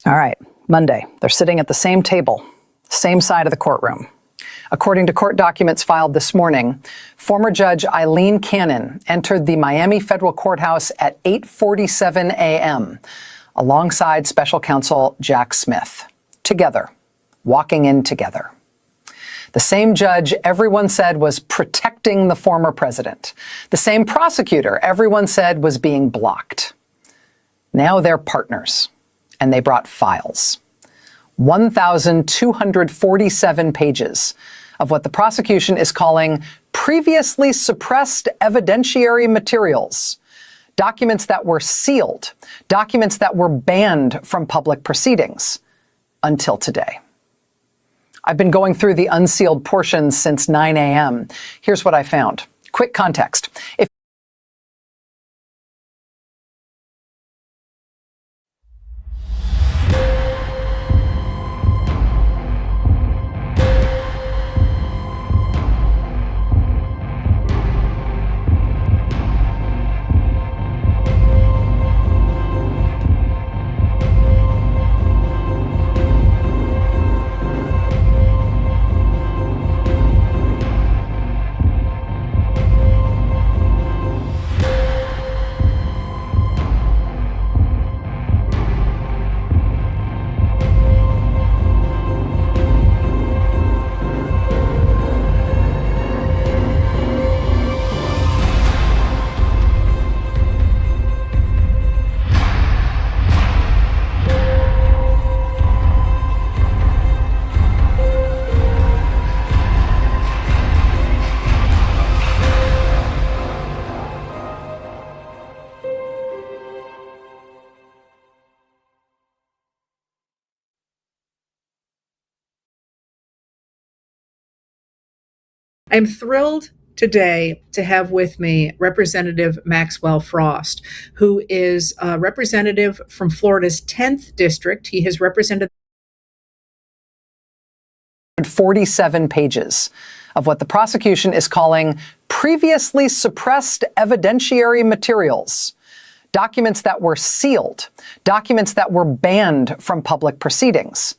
All right, Monday. They're sitting at the same table, same side of the courtroom. According to court documents filed this morning, former Judge Aileen Cannon entered the Miami federal courthouse at 8:47 a.m. alongside special counsel Jack Smith. Together, walking in together. The same judge everyone said was protecting the former president. The same prosecutor everyone said was being blocked. Now they're partners, and they brought files. 1,247 pages of what the prosecution is calling previously suppressed evidentiary materials. Documents that were sealed, documents that were banned from public proceedings until today. I've been going through the unsealed portions since 9 a.m. Here's what I found. Quick context. I'm thrilled today to have with me Representative Maxwell Frost, who is a representative from Florida's 10th district. He has represented 47 pages of what the prosecution is calling previously suppressed evidentiary materials. Documents that were sealed, documents that were banned from public proceedings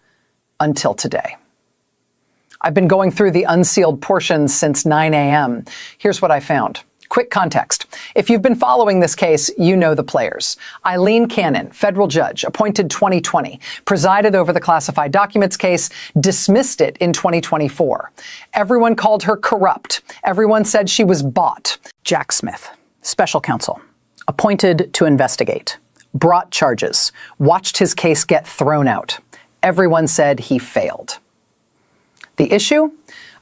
until today. I've been going through the unsealed portions since 9 a.m. Here's what I found. Quick context. If you've been following this case, you know the players. Aileen Cannon, federal judge, appointed 2020, presided over the classified documents case, dismissed it in 2024. Everyone called her corrupt. Everyone said she was bought. Jack Smith, special counsel, appointed to investigate, brought charges, watched his case get thrown out. Everyone said he failed. The issue?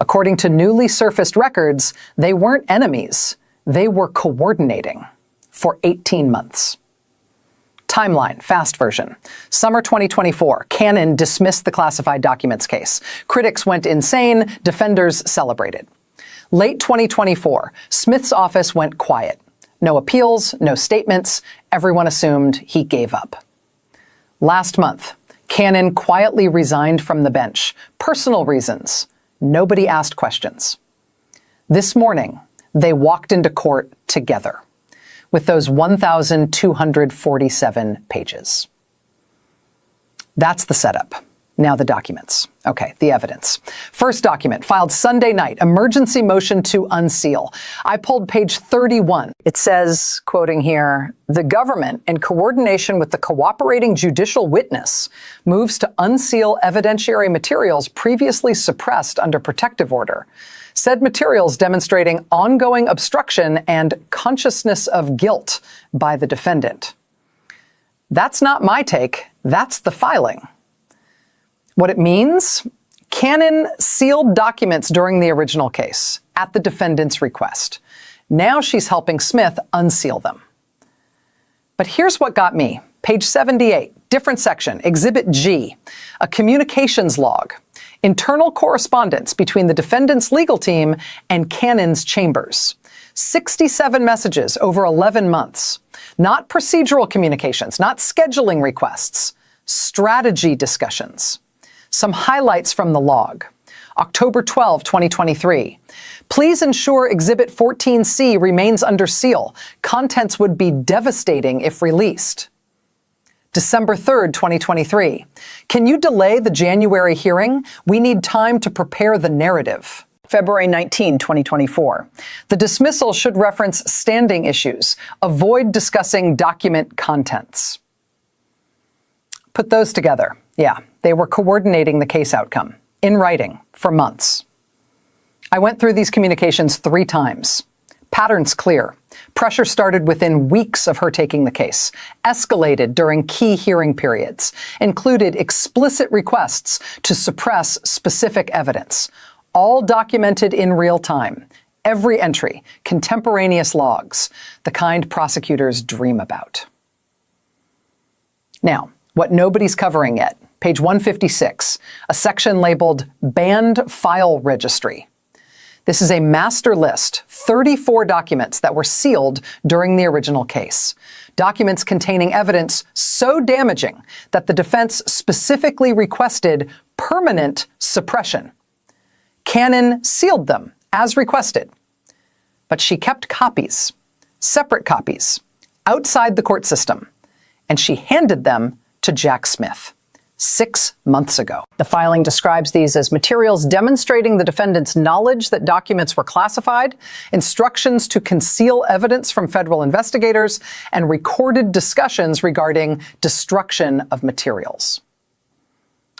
According to newly surfaced records, they weren't enemies. They were coordinating for 18 months. Timeline, fast version. Summer 2024, Cannon dismissed the classified documents case. Critics went insane, defenders celebrated. Late 2024, Smith's office went quiet. No appeals, no statements. Everyone assumed he gave up. Last month, Cannon quietly resigned from the bench. Personal reasons. Nobody asked questions. This morning, they walked into court together with those 1,247 pages. That's the setup. Now the documents. Okay, the evidence. First document, filed Sunday night, emergency motion to unseal. I pulled page 31. It says, quoting here, "The government, in coordination with the cooperating judicial witness, moves to unseal evidentiary materials previously suppressed under protective order. Said materials demonstrating ongoing obstruction and consciousness of guilt by the defendant." That's not my take. That's the filing. What it means? Cannon sealed documents during the original case at the defendant's request. Now she's helping Smith unseal them. But here's what got me. Page 78, different section, Exhibit G, a communications log, internal correspondence between the defendant's legal team and Cannon's chambers. 67 messages over 11 months. Not procedural communications, not scheduling requests, strategy discussions. Some highlights from the log. October 12, 2023. Please ensure Exhibit 14C remains under seal. Contents would be devastating if released. December 3rd, 2023. Can you delay the January hearing? We need time to prepare the narrative. February 19, 2024. The dismissal should reference standing issues. Avoid discussing document contents. Put those together. Yeah, they were coordinating the case outcome in writing for months. I went through these communications 3 times. Patterns clear. Pressure started within weeks of her taking the case, escalated during key hearing periods, included explicit requests to suppress specific evidence, all documented in real time. Every entry, contemporaneous logs, the kind prosecutors dream about. Now, what nobody's covering yet, page 156, a section labeled Banned File Registry. This is a master list, 34 documents that were sealed during the original case. Documents containing evidence so damaging that the defense specifically requested permanent suppression. Cannon sealed them as requested, but she kept copies, separate copies, outside the court system, and she handed them to Jack Smith 6 months ago. The filing describes these as materials demonstrating the defendant's knowledge that documents were classified, instructions to conceal evidence from federal investigators, and recorded discussions regarding destruction of materials.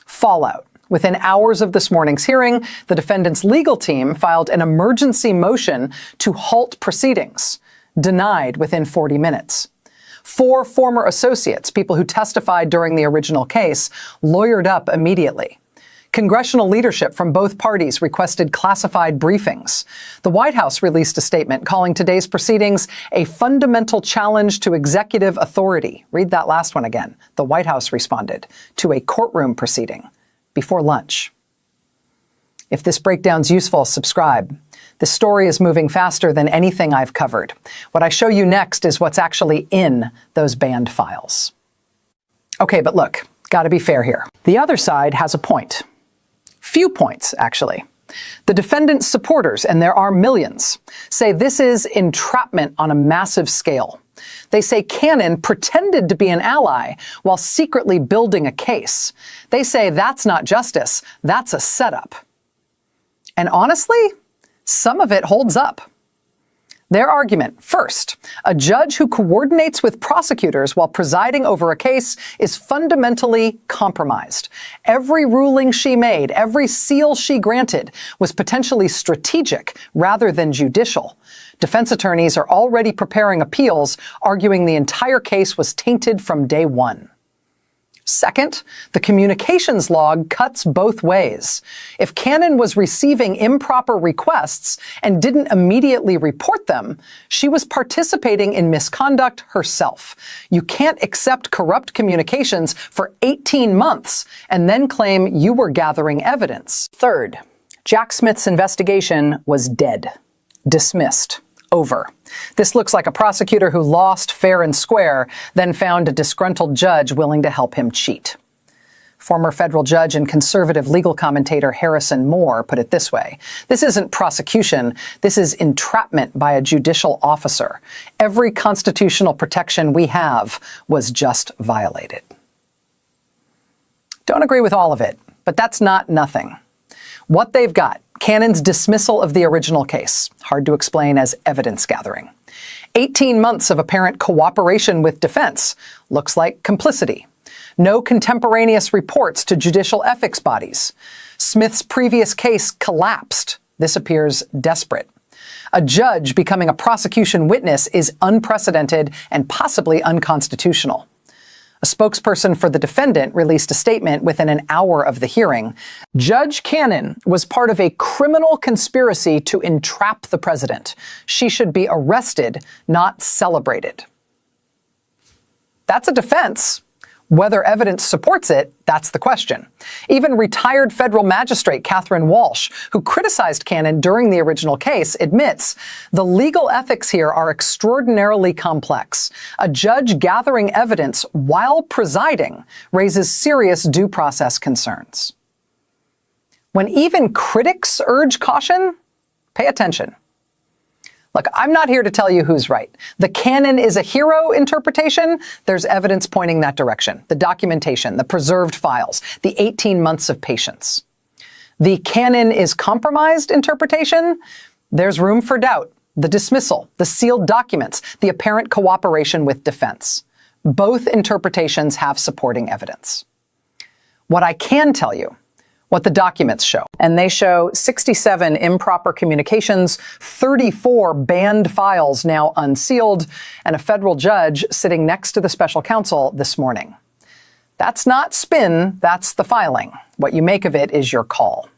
Fallout. Within hours of this morning's hearing, the defendant's legal team filed an emergency motion to halt proceedings, denied within 40 minutes. 4 former associates, people who testified during the original case, lawyered up immediately. Congressional leadership from both parties requested classified briefings. The White House released a statement calling today's proceedings a fundamental challenge to executive authority. Read that last one again. The White House responded to a courtroom proceeding before lunch. If this breakdown's useful, subscribe. This story is moving faster than anything I've covered. What I show you next is what's actually in those banned files. Okay, but look, gotta be fair here. The other side has a point. Few points, actually. The defendant's supporters, and there are millions, say this is entrapment on a massive scale. They say Cannon pretended to be an ally while secretly building a case. They say that's not justice, that's a setup. And honestly, some of it holds up. Their argument, first, a judge who coordinates with prosecutors while presiding over a case is fundamentally compromised. Every ruling she made, every seal she granted was potentially strategic rather than judicial. Defense attorneys are already preparing appeals, arguing the entire case was tainted from day one. Second, the communications log cuts both ways. If Cannon was receiving improper requests and didn't immediately report them, she was participating in misconduct herself. You can't accept corrupt communications for 18 months and then claim you were gathering evidence. Third, Jack Smith's investigation was dead, dismissed, over. This looks like a prosecutor who lost fair and square, then found a disgruntled judge willing to help him cheat. Former federal judge and conservative legal commentator Harrison Moore put it this way: this isn't prosecution, this is entrapment by a judicial officer. Every constitutional protection we have was just violated. Don't agree with all of it, but that's not nothing. What they've got: Cannon's dismissal of the original case, hard to explain as evidence gathering. 18 months of apparent cooperation with defense, looks like complicity. No contemporaneous reports to judicial ethics bodies. Smith's previous case collapsed. This appears desperate. A judge becoming a prosecution witness is unprecedented and possibly unconstitutional. A spokesperson for the defendant released a statement within an hour of the hearing. Judge Cannon was part of a criminal conspiracy to entrap the president. She should be arrested, not celebrated. That's a defense. Whether evidence supports it, that's the question. Even retired federal magistrate Catherine Walsh, who criticized Cannon during the original case, admits the legal ethics here are extraordinarily complex. A judge gathering evidence while presiding raises serious due process concerns. When even critics urge caution, pay attention. Look, I'm not here to tell you who's right. The canon is a hero interpretation. There's evidence pointing that direction. The documentation, the preserved files, the 18 months of patience. The canon is compromised interpretation. There's room for doubt. The dismissal, the sealed documents, the apparent cooperation with defense. Both interpretations have supporting evidence. What I can tell you, what the documents show, and they show 67 improper communications, 34 banned files now unsealed, and a federal judge sitting next to the special counsel this morning. That's not spin, that's the filing. What you make of it is your call.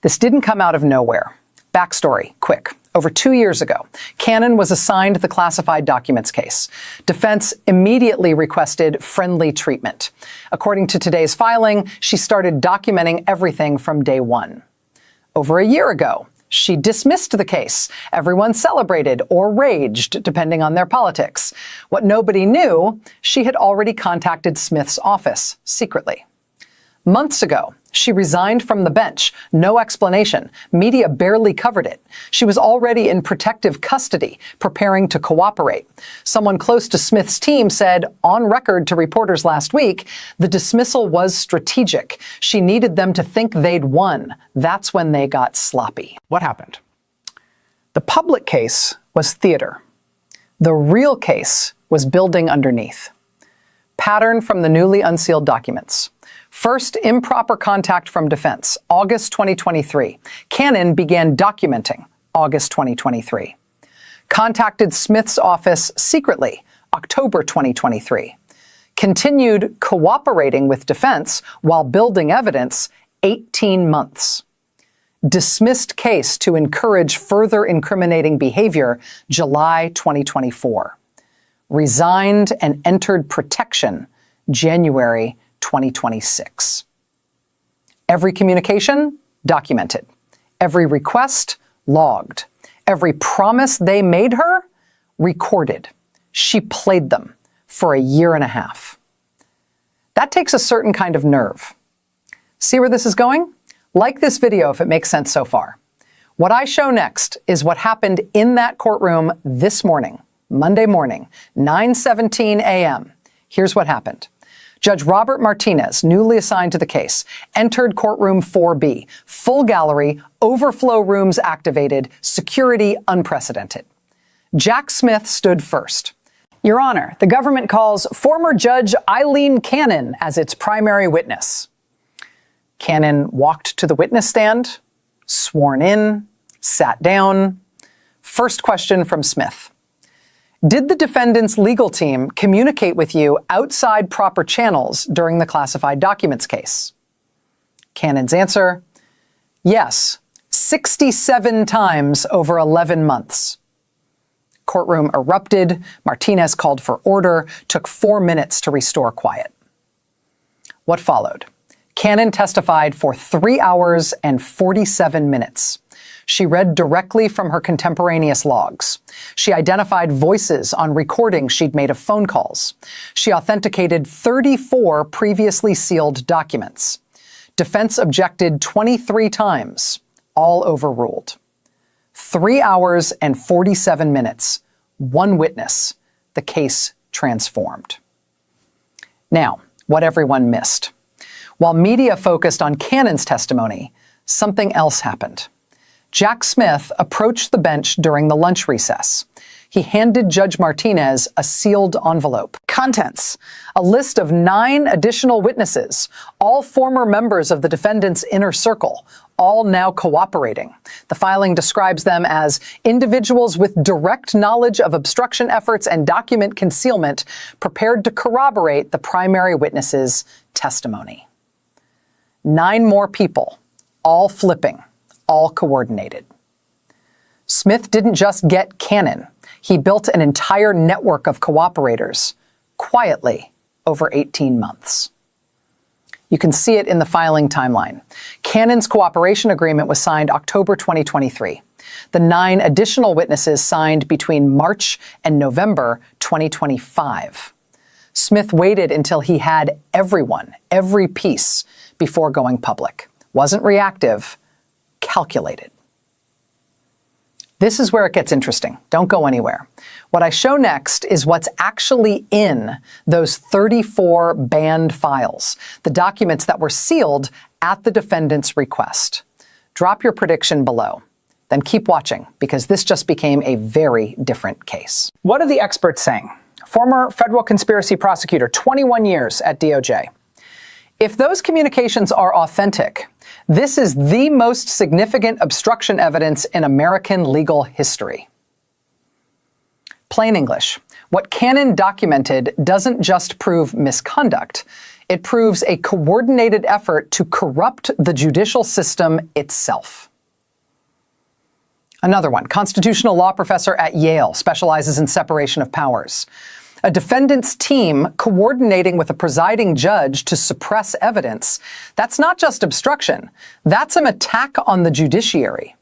This didn't come out of nowhere. Backstory, quick. Over 2 years ago, Cannon was assigned the classified documents case. Defense immediately requested friendly treatment. According to today's filing, she started documenting everything from day one. Over a year ago, she dismissed the case. Everyone celebrated or raged, depending on their politics. What nobody knew, she had already contacted Smith's office secretly. Months ago, she resigned from the bench. No explanation. Media barely covered it. She was already in protective custody, preparing to cooperate. Someone close to Smith's team said on record to reporters last week, the dismissal was strategic. She needed them to think they'd won. That's when they got sloppy. What happened? The public case was theater. The real case was building underneath. Pattern from the newly unsealed documents. First, improper contact from defense, August 2023. Cannon began documenting, August 2023. Contacted Smith's office secretly, October 2023. Continued cooperating with defense while building evidence, 18 months. Dismissed case to encourage further incriminating behavior, July 2024. Resigned and entered protection, January 2026. Every communication, documented. Every request, logged. Every promise they made her, recorded. She played them for a year and a half. That takes a certain kind of nerve. See where this is going? Like this video if it makes sense so far. What I show next is what happened in that courtroom this morning, Monday morning, 9:17 a.m. Here's what happened. Judge Robert Martinez, newly assigned to the case, entered courtroom 4B, full gallery, overflow rooms activated, security unprecedented. Jack Smith stood first. Your Honor, the government calls former Judge Eileen Cannon as its primary witness. Cannon walked to the witness stand, sworn in, sat down. First question from Smith. Did the defendant's legal team communicate with you outside proper channels during the classified documents case? Cannon's answer, yes, 67 times over 11 months. Courtroom erupted. Martinez called for order, took 4 minutes to restore quiet. What followed? Cannon testified for 3 hours and 47 minutes. She read directly from her contemporaneous logs. She identified voices on recordings she'd made of phone calls. She authenticated 34 previously sealed documents. Defense objected 23 times, all overruled. 3 hours and 47 minutes, one witness, the case transformed. Now, what everyone missed. While media focused on Cannon's testimony, something else happened. Jack Smith approached the bench during the lunch recess. He handed Judge Martinez a sealed envelope. Contents: a list of 9 additional witnesses, all former members of the defendant's inner circle, all now cooperating. The filing describes them as individuals with direct knowledge of obstruction efforts and document concealment prepared to corroborate the primary witness's testimony. 9 more people, all flipping. All coordinated. Smith didn't just get Cannon. He built an entire network of cooperators, quietly, over 18 months. You can see it in the filing timeline. Cannon's cooperation agreement was signed October 2023. The 9 additional witnesses signed between March and November 2025. Smith waited until he had everyone, every piece, before going public. Wasn't reactive, calculated. This is where it gets interesting. Don't go anywhere. What I show next is what's actually in those 34 banned files, the documents that were sealed at the defendant's request. Drop your prediction below. Then keep watching, because this just became a very different case. What are the experts saying? Former federal conspiracy prosecutor, 21 years at DOJ. If those communications are authentic, this is the most significant obstruction evidence in American legal history. Plain English, what Cannon documented doesn't just prove misconduct. It proves a coordinated effort to corrupt the judicial system itself. Another one, constitutional law professor at Yale, specializes in separation of powers. A defendant's team coordinating with a presiding judge to suppress evidence, that's not just obstruction, that's an attack on the judiciary.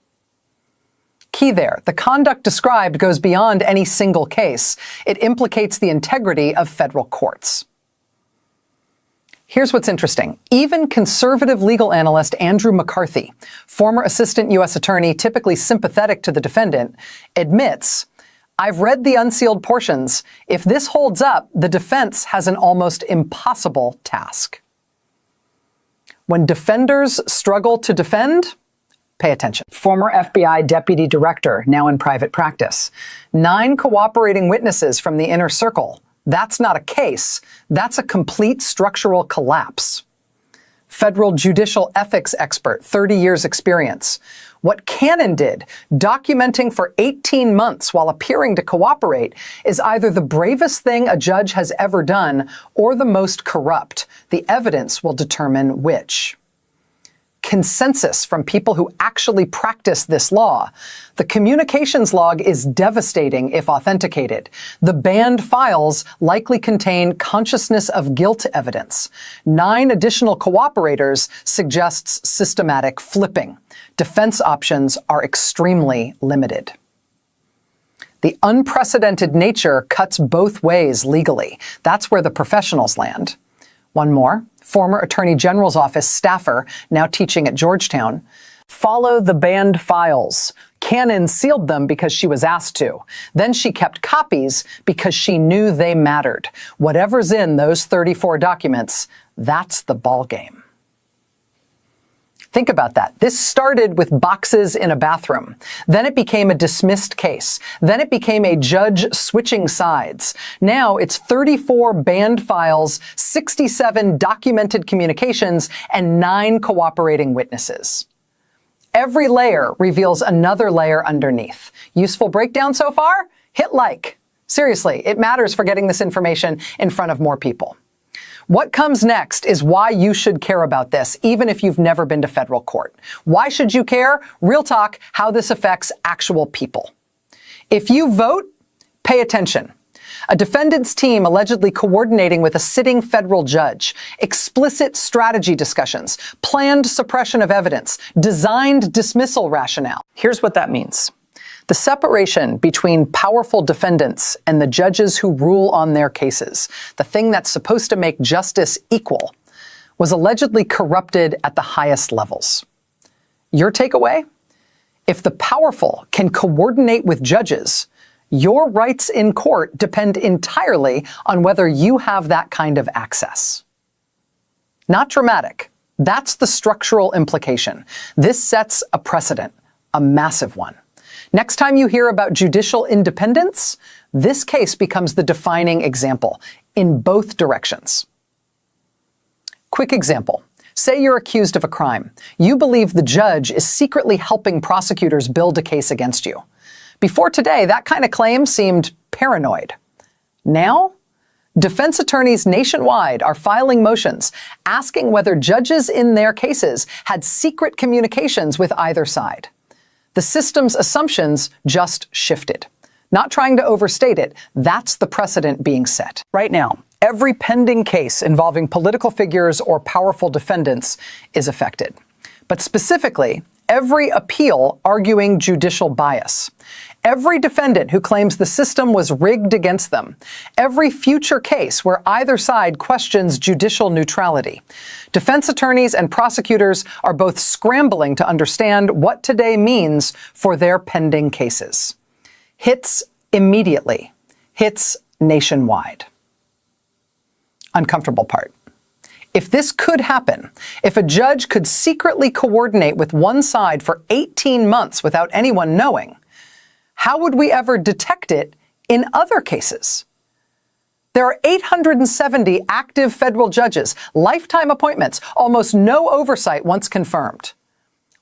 Key there, the conduct described goes beyond any single case. It implicates the integrity of federal courts. Here's what's interesting. Even conservative legal analyst Andrew McCarthy, former assistant U.S. attorney typically sympathetic to the defendant, admits, I've read the unsealed portions. If this holds up, the defense has an almost impossible task. When defenders struggle to defend, pay attention. Former FBI deputy director, now in private practice. 9 cooperating witnesses from the inner circle. That's not a case. That's a complete structural collapse. Federal judicial ethics expert, 30 years experience. What Cannon did, documenting for 18 months while appearing to cooperate, is either the bravest thing a judge has ever done or the most corrupt. The evidence will determine which. Consensus from people who actually practice this law. The communications log is devastating if authenticated. The banned files likely contain consciousness of guilt evidence. 9 additional cooperators suggests systematic flipping. Defense options are extremely limited. The unprecedented nature cuts both ways legally. That's where the professionals land. One more. Former Attorney General's office staffer, now teaching at Georgetown. Follow the banned files. Cannon sealed them because she was asked to. Then she kept copies because she knew they mattered. Whatever's in those 34 documents, that's the ballgame. Think about that. This started with boxes in a bathroom. Then it became a dismissed case. Then it became a judge switching sides. Now it's 34 banned files, 67 documented communications, and 9 cooperating witnesses. Every layer reveals another layer underneath. Useful breakdown so far? Hit like. Seriously, it matters for getting this information in front of more people. What comes next is why you should care about this, even if you've never been to federal court. Why should you care? Real talk, how this affects actual people. If you vote, pay attention. A defendant's team allegedly coordinating with a sitting federal judge, explicit strategy discussions, planned suppression of evidence, designed dismissal rationale. Here's what that means. The separation between powerful defendants and the judges who rule on their cases, the thing that's supposed to make justice equal, was allegedly corrupted at the highest levels. Your takeaway? If the powerful can coordinate with judges, your rights in court depend entirely on whether you have that kind of access. Not dramatic. That's the structural implication. This sets a precedent, a massive one. Next time you hear about judicial independence, this case becomes the defining example in both directions. Quick example. Say you're accused of a crime. You believe the judge is secretly helping prosecutors build a case against you. Before today, that kind of claim seemed paranoid. Now, defense attorneys nationwide are filing motions asking whether judges in their cases had secret communications with either side. The system's assumptions just shifted. Not trying to overstate it, that's the precedent being set. Right now, every pending case involving political figures or powerful defendants is affected. But specifically, every appeal arguing judicial bias. Every defendant who claims the system was rigged against them. Every future case where either side questions judicial neutrality. Defense attorneys and prosecutors are both scrambling to understand what today means for their pending cases. Hits immediately. Hits nationwide. Uncomfortable part. If this could happen, if a judge could secretly coordinate with one side for 18 months without anyone knowing, how would we ever detect it in other cases? There are 870 active federal judges, lifetime appointments, almost no oversight once confirmed.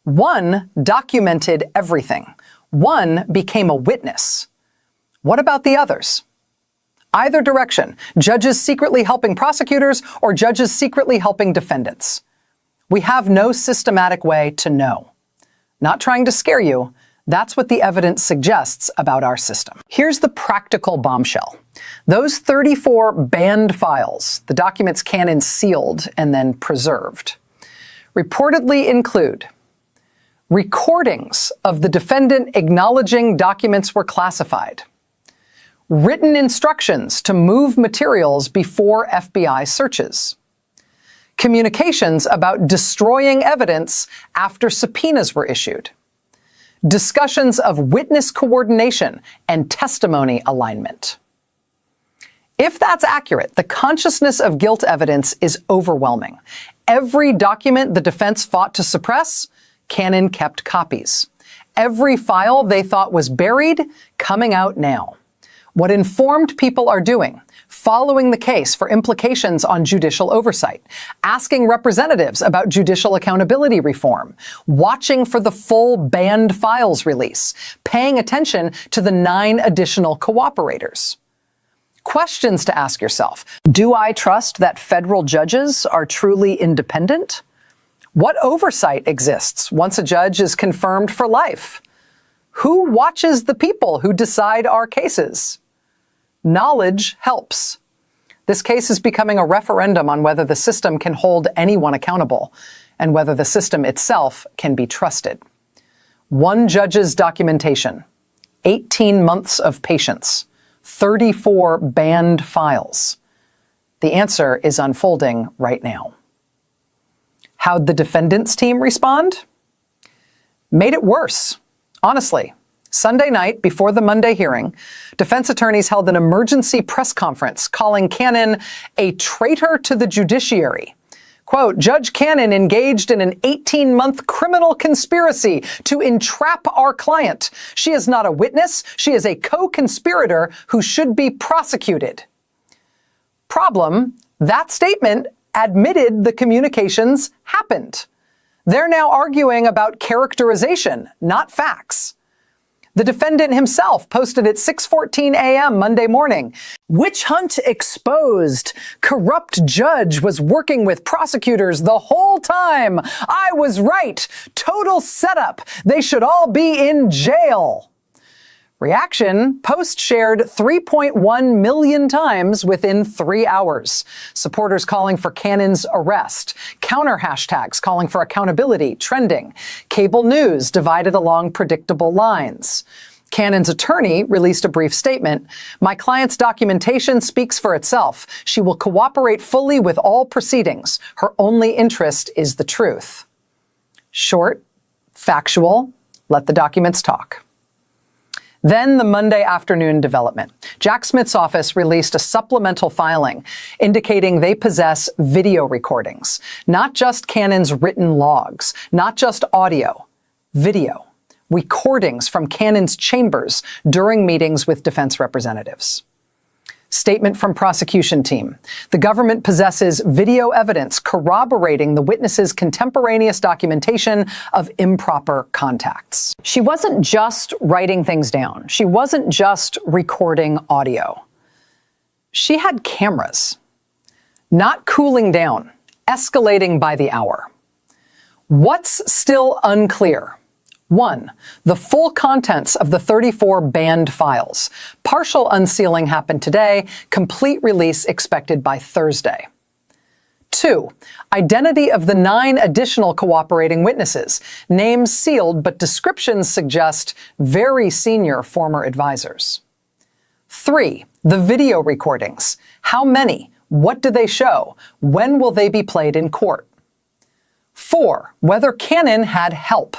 One documented everything. One became a witness. What about the others? Either direction, judges secretly helping prosecutors or judges secretly helping defendants. We have no systematic way to know. Not trying to scare you, that's what the evidence suggests about our system. Here's the practical bombshell. Those 34 banned files, the documents Cannon sealed and then preserved, reportedly include recordings of the defendant acknowledging documents were classified, written instructions to move materials before FBI searches, communications about destroying evidence after subpoenas were issued, discussions of witness coordination and testimony alignment. If that's accurate, the consciousness of guilt evidence is overwhelming. Every document the defense fought to suppress, Cannon kept copies. Every file they thought was buried, coming out now. What informed people are doing, following the case for implications on judicial oversight, asking representatives about judicial accountability reform, watching for the full banned files release, paying attention to the 9 additional cooperators. Questions to ask yourself. Do I trust that federal judges are truly independent? What oversight exists once a judge is confirmed for life? Who watches the people who decide our cases? Knowledge helps. This case is becoming a referendum on whether the system can hold anyone accountable and whether the system itself can be trusted. One judge's documentation, 18 months of patience, 34 banned files. The answer is unfolding right now. How'd the defendants team respond? Made it worse. Honestly, Sunday night, before the Monday hearing, defense attorneys held an emergency press conference calling Cannon a traitor to the judiciary. Quote, Judge Cannon engaged in an 18-month criminal conspiracy to entrap our client. She is not a witness. She is a co-conspirator who should be prosecuted. Problem, that statement admitted the communications happened. They're now arguing about characterization, not facts. The defendant himself posted at 6:14 a.m. Monday morning. Witch hunt exposed. Corrupt judge was working with prosecutors the whole time. I was right. Total setup. They should all be in jail. Reaction, post shared 3.1 million times within 3 hours. Supporters calling for Cannon's arrest. Counter hashtags calling for accountability trending. Cable news divided along predictable lines. Cannon's attorney released a brief statement. My client's documentation speaks for itself. She will cooperate fully with all proceedings. Her only interest is the truth. Short, factual, let the documents talk. Then the Monday afternoon development. Jack Smith's office released a supplemental filing indicating they possess video recordings, not just Cannon's written logs, not just audio, video, recordings from Cannon's chambers during meetings with defense representatives. Statement from prosecution team. The government possesses video evidence corroborating the witness's contemporaneous documentation of improper contacts. She wasn't just writing things down. She wasn't just recording audio. She had cameras. Not cooling down, escalating by the hour. What's still unclear? 1. The full contents of the 34 banned files. Partial unsealing happened today, complete release expected by Thursday. 2, identity of the 9 additional cooperating witnesses. Names sealed, but descriptions suggest very senior former advisors. 3, the video recordings. How many? What do they show? When will they be played in court? 4, whether Cannon had help.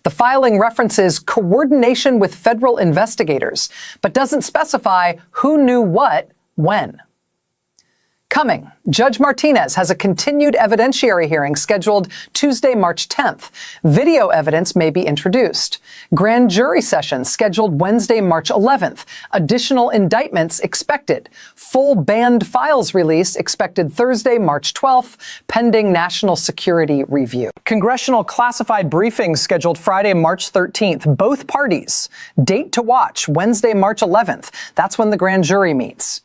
The filing references coordination with federal investigators, but doesn't specify who knew what when. Coming, Judge Martinez has a continued evidentiary hearing scheduled Tuesday, March 10th. Video evidence may be introduced. Grand jury session scheduled Wednesday, March 11th. Additional indictments expected. Full banned files release expected Thursday, March 12th, pending national security review. Congressional classified briefings scheduled Friday, March 13th. Both parties. Date to watch, Wednesday, March 11th. That's when the grand jury meets.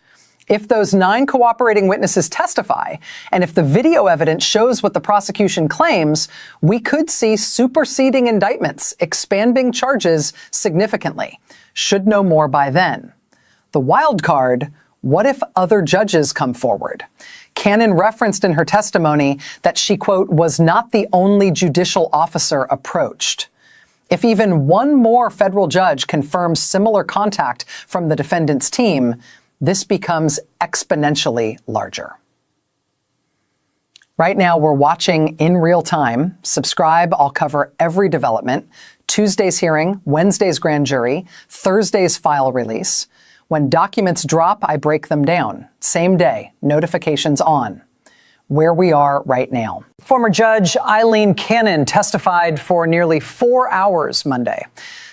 If those 9 cooperating witnesses testify, and if the video evidence shows what the prosecution claims, we could see superseding indictments, expanding charges significantly. Should know more by then. The wild card, what if other judges come forward? Cannon referenced in her testimony that she, quote, was not the only judicial officer approached. If even one more federal judge confirms similar contact from the defendant's team, this becomes exponentially larger. Right now, we're watching in real time. Subscribe, I'll cover every development. Tuesday's hearing, Wednesday's grand jury, Thursday's file release. When documents drop, I break them down. Same day, notifications on. Where we are right now. Former Judge Aileen Cannon testified for nearly 4 hours Monday.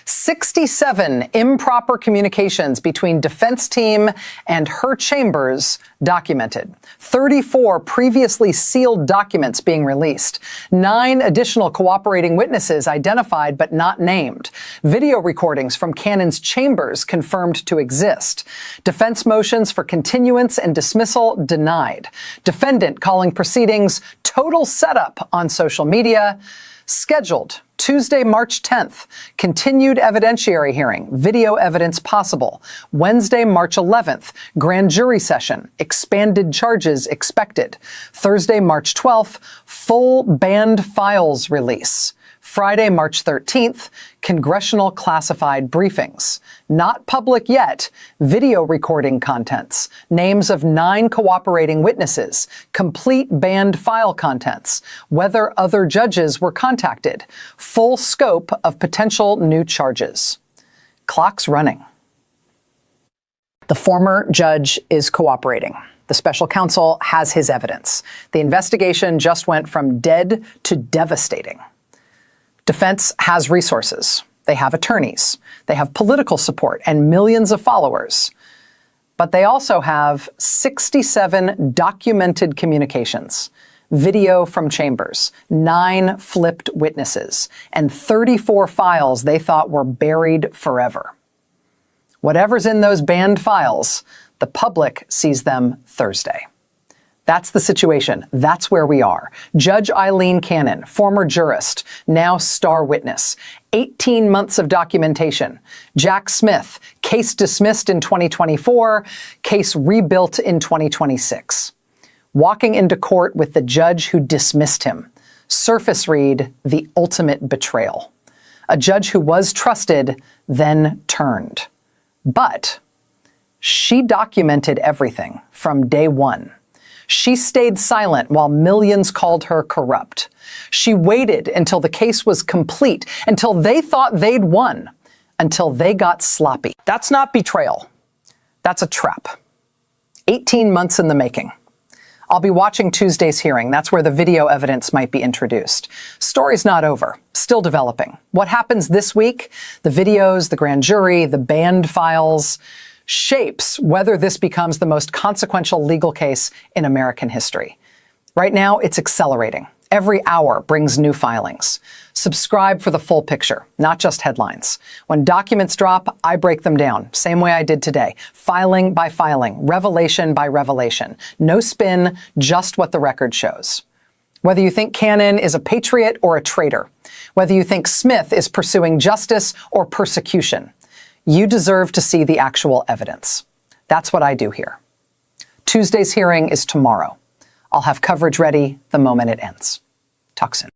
67 improper communications between defense team and her chambers documented. 34 previously sealed documents being released. 9 additional cooperating witnesses identified but not named. Video recordings from Cannon's chambers confirmed to exist. Defense motions for continuance and dismissal denied. Defendant calling proceedings total setup on social media. Scheduled Tuesday, March 10th, continued evidentiary hearing, video evidence possible. Wednesday, March 11th, grand jury session, expanded charges expected. Thursday, March 12th, full banned files release. Friday, March 13th, congressional classified briefings. Not public yet, video recording contents, names of 9 cooperating witnesses, complete banned file contents, whether other judges were contacted, full scope of potential new charges. Clock's running. The former judge is cooperating. The special counsel has his evidence. The investigation just went from dead to devastating. Defense has resources. They have attorneys. They have political support and millions of followers. But they also have 67 documented communications, video from chambers, 9 flipped witnesses, and 34 files they thought were buried forever. Whatever's in those banned files, the public sees them Thursday. That's the situation. That's where we are. Judge Aileen Cannon, former jurist, now star witness. 18 months of documentation. Jack Smith, case dismissed in 2024, case rebuilt in 2026. Walking into court with the judge who dismissed him. Surface read, the ultimate betrayal. A judge who was trusted, then turned. But she documented everything from day one. She stayed silent while millions called her corrupt. She waited until the case was complete, until they thought they'd won, until they got sloppy. That's not betrayal. That's a trap. 18 months in the making. I'll be watching Tuesday's hearing. That's where the video evidence might be introduced. Story's not over. Still developing. What happens this week? The videos, the grand jury, the banned files, shapes whether this becomes the most consequential legal case in American history. Right now, it's accelerating. Every hour brings new filings. Subscribe for the full picture, not just headlines. When documents drop, I break them down, same way I did today. Filing by filing, revelation by revelation. No spin, just what the record shows. Whether you think Cannon is a patriot or a traitor, whether you think Smith is pursuing justice or persecution, you deserve to see the actual evidence. That's what I do here. Tuesday's hearing is tomorrow. I'll have coverage ready the moment it ends. Talk soon.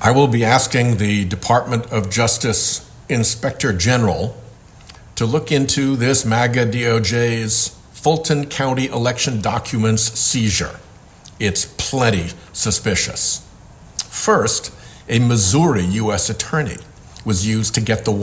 I will be asking the Department of Justice Inspector General to look into this MAGA DOJ's Fulton County election documents seizure. It's plenty suspicious. First, a Missouri U.S. attorney was used to get the